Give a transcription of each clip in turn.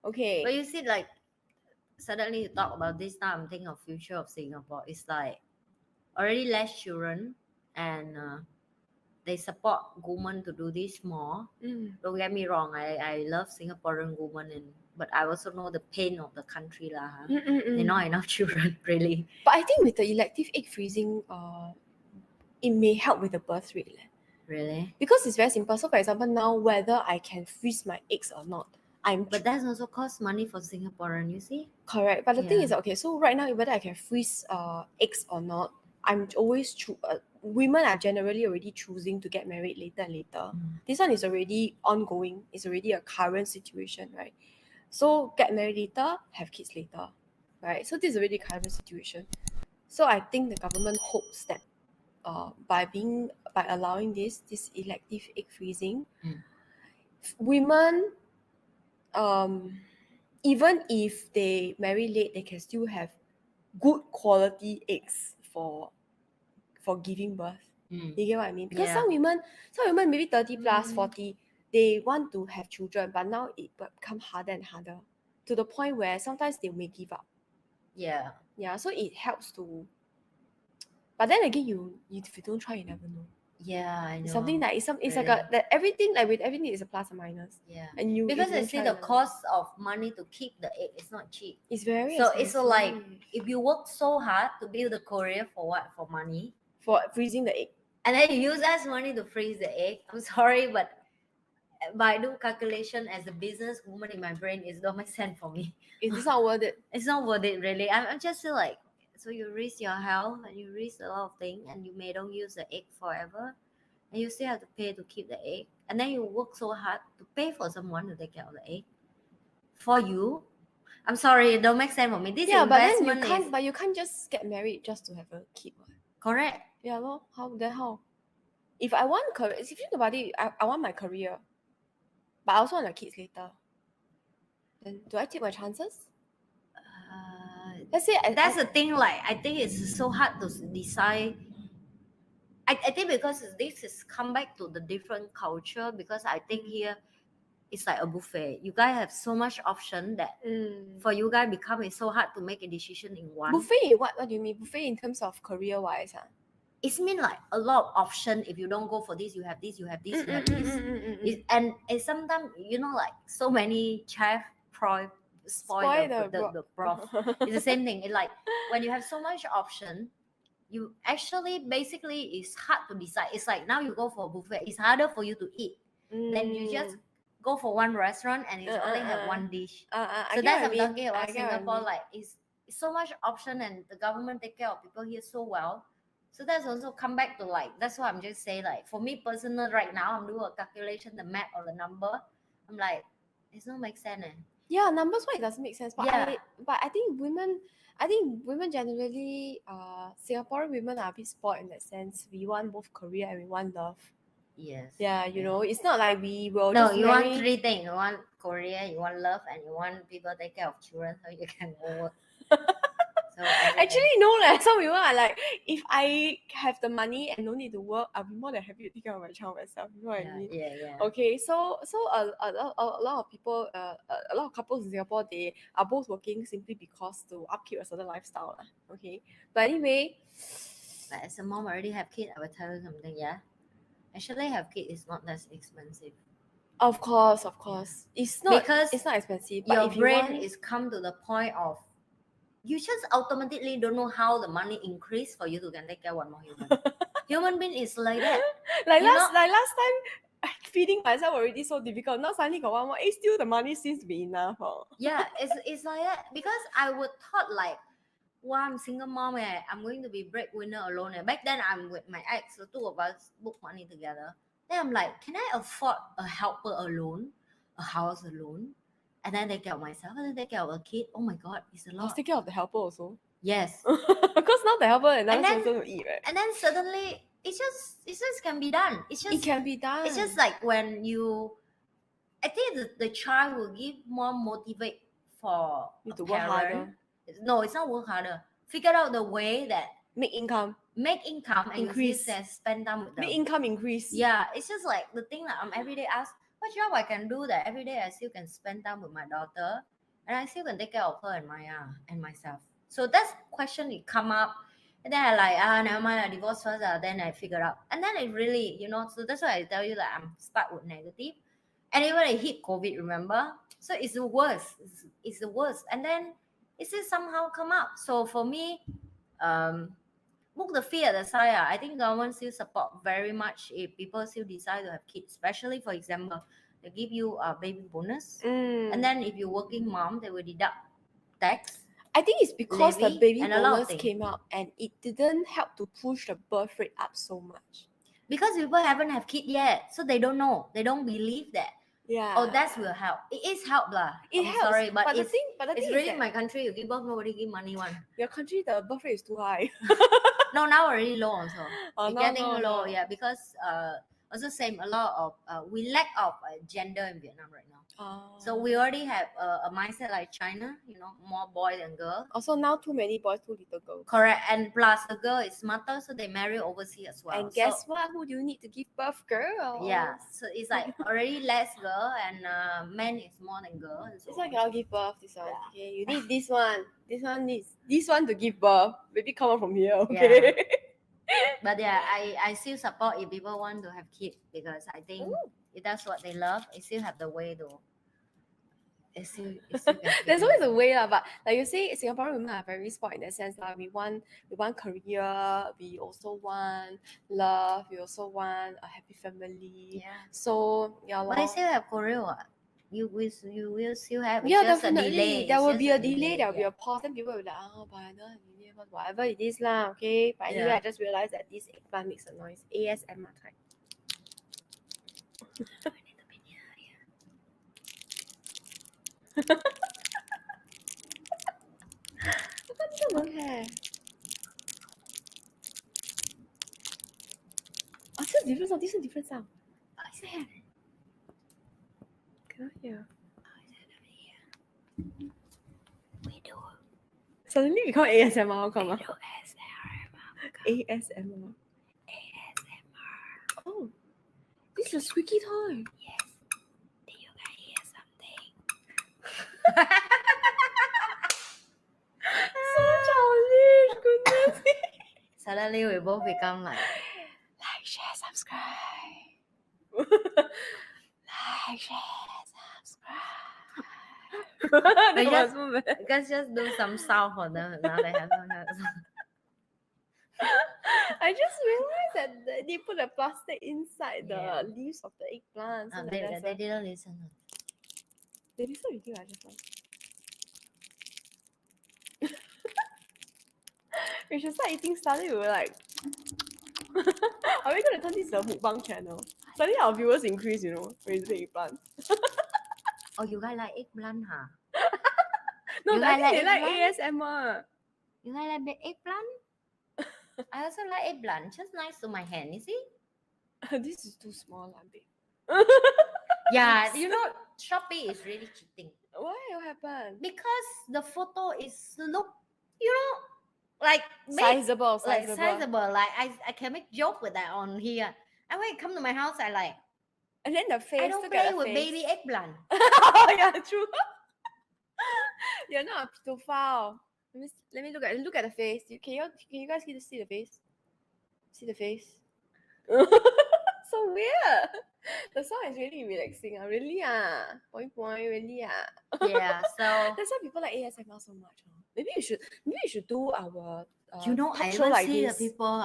Okay. But you see, like, suddenly you talk about this now, I'm thinking of future of Singapore. It's like already less children, and they support women to do this more. Don't get me wrong, I love Singaporean women, but I also know the pain of the country lah. They're not enough children, really. But I think with the elective egg freezing, it may help with the birth rate. Really? Because it's very simple. So for example, now whether I can freeze my eggs or not, But that also costs money for Singaporean, you see? correct. But the thing Yeah. is, okay, so right now whether I can freeze eggs or not, I'm always women are generally already choosing to get married later and later. This one is already ongoing. It's already a current situation, right? So get married later, have kids later, right? So this is already current situation. So I think the government hopes that by allowing this elective egg freezing, women, even if they marry late, they can still have good quality eggs for giving birth. You get what I mean? Because some women maybe 30 plus 40, they want to have children, but now it becomes harder and harder to the point where sometimes they may give up. Yeah. So it helps to. But then again, if you don't try, you never know. Yeah, I know. It's something that it's really. like that everything, like with everything, is a plus and minus. Yeah. And you, because I see the cost of money to keep the egg is not cheap. It's very so expensive. it's like if you work so hard to build a career for what? For money. For freezing the egg. And then you use that money to freeze the egg. I'm sorry, but by do calculation as a business woman in my brain, it don't make sense for me. It's not worth it. It's not worth it, really. I'm just feel like, so you risk your health and you risk a lot of things, and you may don't use the egg forever, and you still have to pay to keep the egg, and then you work so hard to pay for someone to take care of the egg for you. I'm sorry, it don't make sense for me. This but then investment you can't just get married just to have a kid. correct. Yeah, well, how? If I want career, if you think about it, I want my career, but I also want my kids later. Then do I take my chances? Let's say that's the thing. Like, I think it's so hard to decide. I think because this is come back to the different culture, because I think here it's like a buffet. You guys have so much option that for you guys become it so hard to make a decision in one. Buffet? What do you mean? Buffet in terms of career wise? It's mean like a lot of option. If you don't go for this, you have this, you have this, you have this. And sometimes, you know, like so many chef spoil the broth. It's the same thing. It's like when you have so much option, you actually basically it's hard to decide. It's like now you go for a buffet, it's harder for you to eat. Then you just go for one restaurant and it's only have one dish. So that's I'm talking about Singapore. Like it's so much option, and the government take care of people here so well. So that's also come back to like, that's why I'm just saying, like, for me personal right now, I'm doing a calculation, the math or the number. I'm like, it's not make sense. Yeah, numbers wise it doesn't make sense. But I think women generally, Singaporean women are a bit spoiled in that sense. We want both career and we want love. Yes. Yeah, you know, it's not like we will. No, you want three things. You want career, you want love, and you want people take care of children so you can go work. So actually, no, like some people are like, if I have the money and don't need to work, I'll be more than happy to take care of my child myself. You know what I mean? Yeah. Okay, so a lot of people, a lot of couples in Singapore, they are both working simply because to upkeep a certain lifestyle. Okay, but anyway, but as a mom already have kids, I will tell you something. Yeah, actually have kids is not that expensive. Of course, it's not, because it's not expensive. But your brain is come to the point of, you just automatically don't know how the money increase for you to can take care of one more human. Human being is like that. Like last time, feeding myself already so difficult. Now suddenly got one more. Still the money seems to be enough. Yeah, it's like that. Because I would thought like, wow, I'm single mom. I'm going to be breadwinner alone. Back then I'm with my ex, so two of us book money together. Then I'm like, can I afford a helper alone, a house alone? And then take care of myself, and then take care of a kid. Oh my God, it's a lot. Take care of the helper also. Yes. Because now the helper and another person to eat, right? And then suddenly it just can be done. It can be done. It's just like when you, I think the child will give more motivate for you to work harder. No, it's not work harder. Figure out the way that make income and increase and spend time with them. Make income increase. Yeah, it's just like the thing that I'm every day ask, what job I can do that every day I still can spend time with my daughter and I still can take care of her and Maya and myself. So that's question it come up, and then I like never mind, I divorce first. Then I figure out, and then it really so that's why I tell you that I'm stuck with negative, and even I hit COVID, remember? So it's the worst. It's the worst, and then it still somehow come up. So for me, book the fear aside. I think government still support very much if people still decide to have kids, especially for example, they give you a baby bonus, and then if you're working mom, they will deduct tax. I think it's because the levy, baby and a lot of bonus things. came out and it didn't help to push the birth rate up so much. Because people haven't have kid yet, so they don't know. They don't believe that. Yeah. Oh, that will help. It is help lah. It I'm helps. sorry, but the it's, thing it's is really that my country. You give birth, nobody give money one. your country, the birth rate is too high. No, now already low also. Oh, It's getting low, yeah, because also same a lot of we lack of gender in Vietnam right now. So we already have a mindset like China, more boys than girls. Also now too many boys, too little girls. Correct, and plus the girl is smarter, so they marry overseas as well. And guess what? Who do you need to give birth? Girls. Yeah, so it's like already less girl and men is more than girl. So this one cannot give birth. This one, okay. You need this one. This one needs this one to give birth. Maybe come out from here, okay. Yeah. But yeah, I still support if people want to have kids, because I think if that's what they love, it still have the way to. It's still There's always a way, but like you say, Singaporean women are very spoiled in that sense. We want career, we also want love, we also want a happy family. Yeah. So But I still have career. You will still have. Yeah, just definitely. A delay. There will It's be just a delay. There will be yeah. a pause. Then people will be like, but I don't have delay, but whatever it is lah, okay. But anyway, Yeah. I just realized that this eggplant makes a noise. ASMR time. I don't have. Oh, this is different sound. This is different sound. Oh, is that? Cannot hear. We do. Suddenly become ASMR. How come? We do ASMR. ASMR. Oh, this is a squeaky toy. Yes. Did you guys hear something? So childish. Goodness. Suddenly we both become like share, subscribe. Like, share, subscribe. You guys just do some sound for them. Now they have I just realized that they put a plastic inside the leaves of the eggplant. So they didn't listen. They listen with you, I just like. We should start eating suddenly. We were like, are we going to turn this into a mukbang channel? Suddenly our viewers increase, when we do eggplant. Oh, you guys like eggplant, huh? No, You I guys think they like eggplant? ASMR. You guys like eggplant? I also like eggplant. Just nice to my hand, you see? This is too small, babe. Yeah, Shopee is really cheating. Why? What happened? Because the photo is like Sizable. Like sizable. Like I can make joke with that on here. And when it come to my house, I like. And then the face. I don't play with baby eggplant. Yeah, true. You're not a pedophile. Let me look at the face. Can you guys get to see the face? See the face? So weird. The song is really relaxing. Really point really Yeah. So that's why people like ASMR so much. Maybe we should do our I talk show even like see this. the people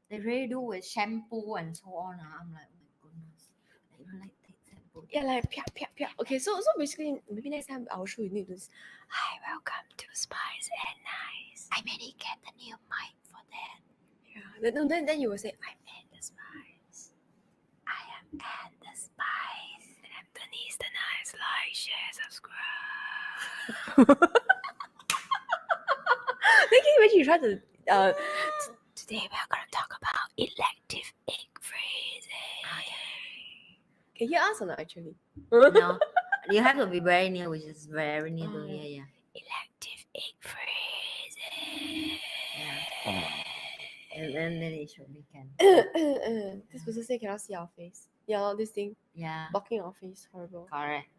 they really do with shampoo and so on. I'm like, oh my goodness, I don't like that shampoo. Yeah, like pia pia pia. Okay, so basically maybe next time I'll show you need this. Hi, welcome to Spice and Nice. I may get the new mic for that. Yeah. Then you will say, I'm Anne the Spice. I am Anne the Spice. And I'm Denise the Nice. Like, share, subscribe. Then can you imagine you try to today we are gonna talk about elective egg freezing. Can you hear us or not actually? No. You have to be very near, which is very near to here, yeah. Elective egg freezing. Yeah. And then it should be can. This person say cannot see our face. Yeah, this thing. Yeah. Blocking our face. Horrible. Correct.